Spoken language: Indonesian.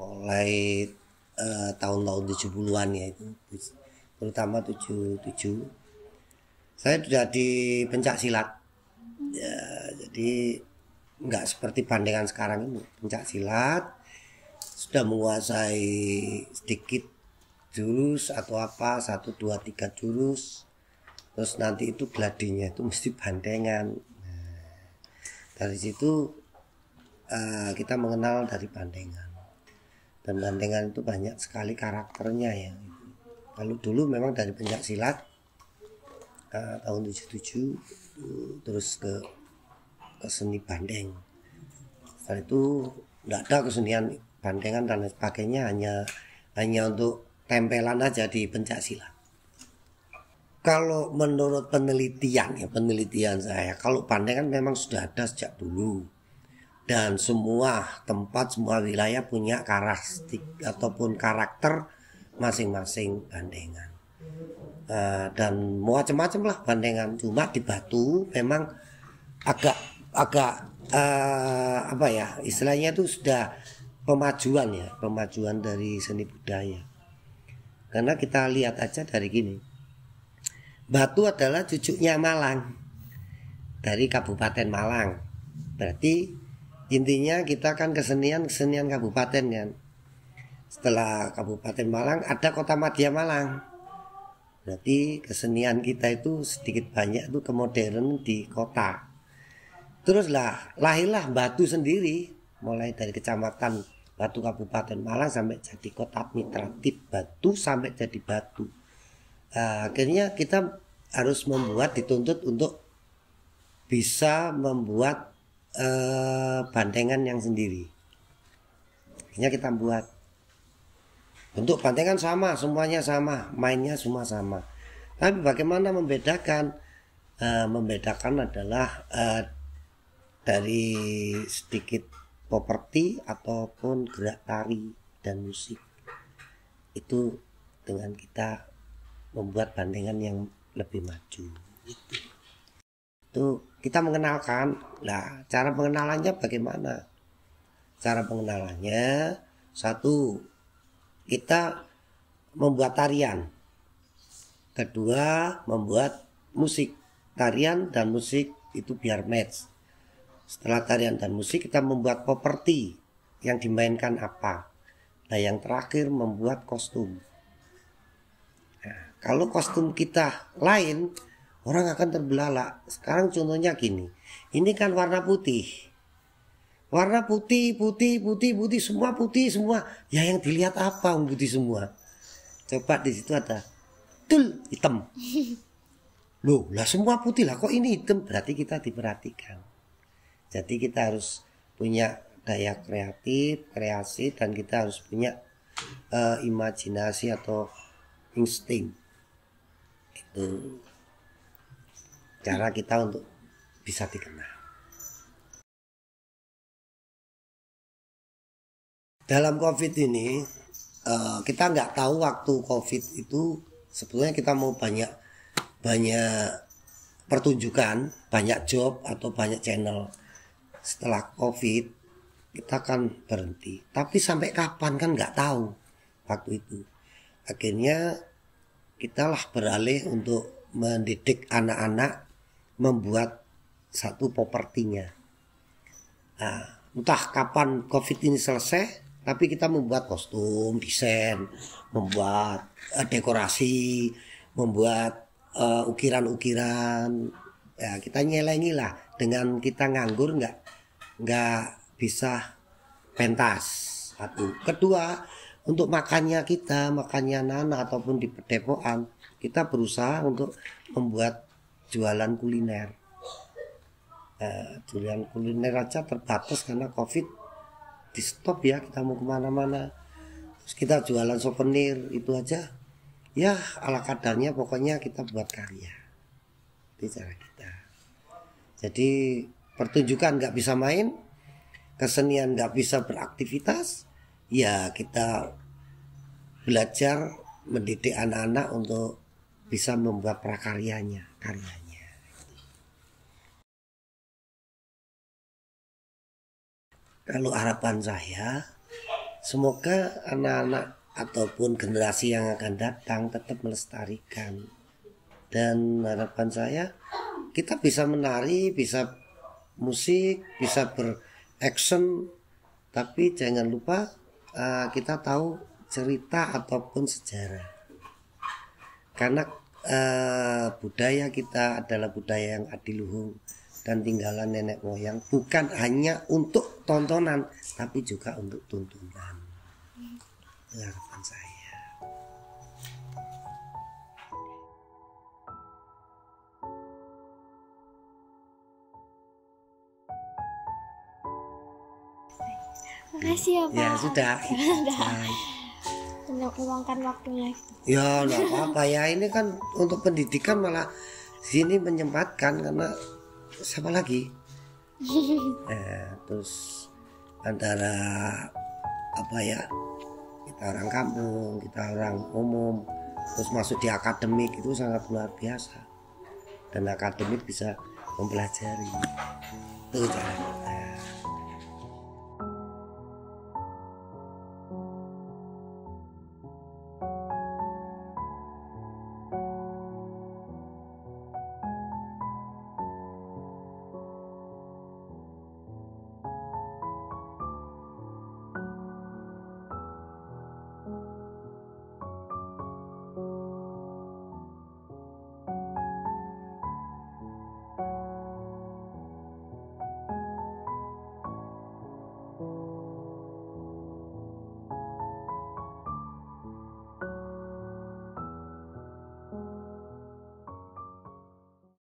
mulai tahun-tahun 70-an ya itu, terutama 77. Saya sudah di pencak silat. Ya, jadi nggak seperti bandengan sekarang ini. Pencak silat sudah menguasai sedikit jurus atau apa, 1, 2, 3 jurus. Terus nanti itu gladinya itu mesti bandengan. Nah, dari situ kita mengenal dari bandengan. Dan bandengan itu banyak sekali karakternya ya. Kalau dulu memang dari pencak silat tahun 77 terus ke seni bandeng. Setelah itu tidak ada kesenian bandengan dan lain sebagainya, hanya untuk tempelan aja di pencak silat. Kalau menurut penelitian saya, kalau bandengan memang sudah ada sejak dulu. Dan semua tempat, semua wilayah punya karakteristik ataupun karakter masing-masing bandengan. Dan macam-macam lah bandengan. Cuma di Batu memang agak apa ya, istilahnya itu sudah pemajuan dari seni budaya. Karena kita lihat aja dari gini, Batu adalah cucunya Malang, dari Kabupaten Malang. Berarti intinya kita kan kesenian kabupaten kan. Setelah Kabupaten Malang ada Kota Madya Malang. Berarti kesenian kita itu sedikit banyak itu kemodern di kota. Teruslah lahirlah Batu sendiri, mulai dari kecamatan Batu Kabupaten Malang sampai jadi kota administratif Batu sampai jadi Batu. Akhirnya kita harus dituntut untuk bisa membuat bandengan yang sendiri. Akhirnya kita buat bentuk bandengan sama, semuanya sama, mainnya semua sama. Tapi bagaimana membedakan? Membedakan adalah dari sedikit properti ataupun gerak tari dan musik. Itu dengan kita membuat bandengan yang lebih maju. Itu kita mengenalkan. Nah, cara pengenalannya bagaimana? Cara pengenalannya, satu, kita membuat tarian. Kedua, membuat musik. Tarian dan musik itu biar match. Setelah tarian dan musik, kita membuat properti yang dimainkan apa. Nah, yang terakhir membuat kostum. Nah, kalau kostum kita lain, orang akan terbelalak. Sekarang contohnya gini, ini kan warna putih. Warna putih, semua putih semua. Ya yang dilihat apa putih semua. Coba di situ ada hitam. Loh, lah semua putih lah kok ini hitam? Berarti kita diperhatikan. Jadi kita harus punya daya kreatif, kreasi, dan kita harus punya imajinasi atau insting. Itu cara kita untuk bisa dikenal. Dalam COVID ini kita nggak tahu waktu COVID itu sebetulnya kita mau banyak pertunjukan, banyak job atau banyak channel. Setelah COVID kita kan berhenti. Tapi sampai kapan kan nggak tahu waktu itu. Akhirnya kita lah beralih untuk mendidik anak-anak membuat satu propertinya. Nah, entah kapan COVID ini selesai, tapi kita membuat kostum, desain, membuat dekorasi, membuat ukiran-ukiran. Ya, kita nyelengi lah. Dengan kita nganggur nggak bisa pentas. Satu. Kedua, untuk makannya anak-anak ataupun di perdepokan, kita berusaha untuk membuat jualan kuliner. Jualan kuliner aja terbatas karena COVID di stop ya, kita mau kemana-mana. Terus kita jualan souvenir itu aja. Ya ala kadarnya, pokoknya kita buat karya. Itu cara kita. Jadi pertunjukan nggak bisa main, kesenian nggak bisa beraktivitas, ya kita belajar mendidik anak-anak untuk bisa membuat prakaryanya, karyanya. Kalau harapan semoga anak-anak ataupun generasi yang akan datang tetap melestarikan. Dan harapan saya kita bisa menari, bisa musik, bisa beraction, tapi jangan lupa kita tahu cerita ataupun sejarah. Karena budaya kita adalah budaya yang adiluhung dan tinggalan nenek moyang, bukan hanya untuk tontonan tapi juga untuk tuntunan. Itu harapan saya. Makasih ya Pak. Ya sudah. Untuk meluangkan waktunya. Ya nggak apa-apa ya, ini kan untuk pendidikan malah sini menyempatkan karena siapa lagi? Terus antara apa ya, kita orang kampung, kita orang umum, terus masuk di akademik itu sangat luar biasa, dan akademik bisa mempelajari itu cara kita.